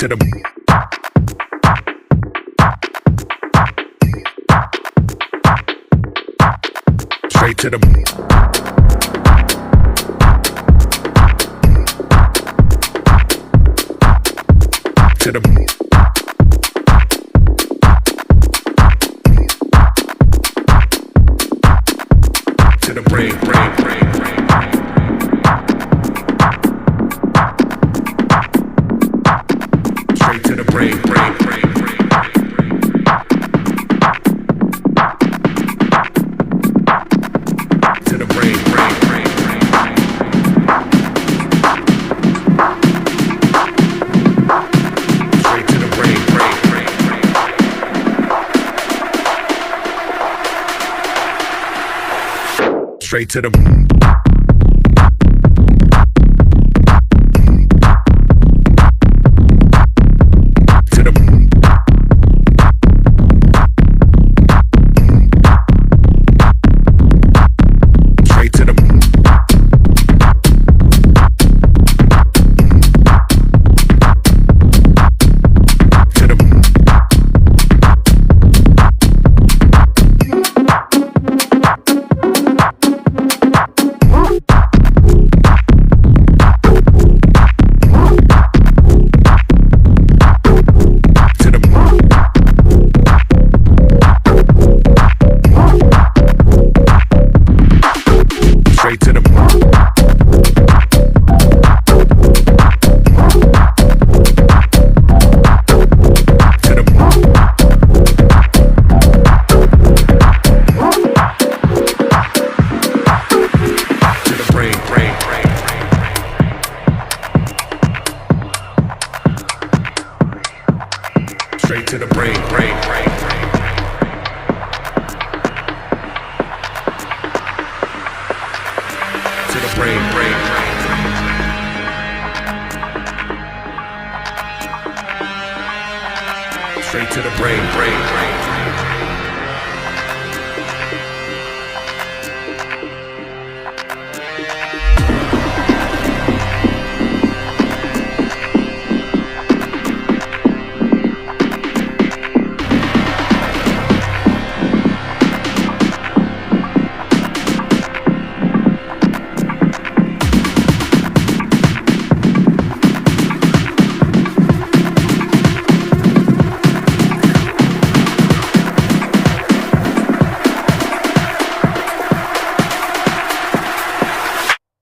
to the straight to the to the to the brain, brain, brain, brain. Straight to the brain, brain, brain, brain. To the brain, brain, brain, brain. Straight to the brain, brain, brain, brain. Straight to the straight to the brain, brain, brain, brain. To the brain, brain, brain, brain. Straight to the brain, brain, brain, brain.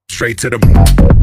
Straight to the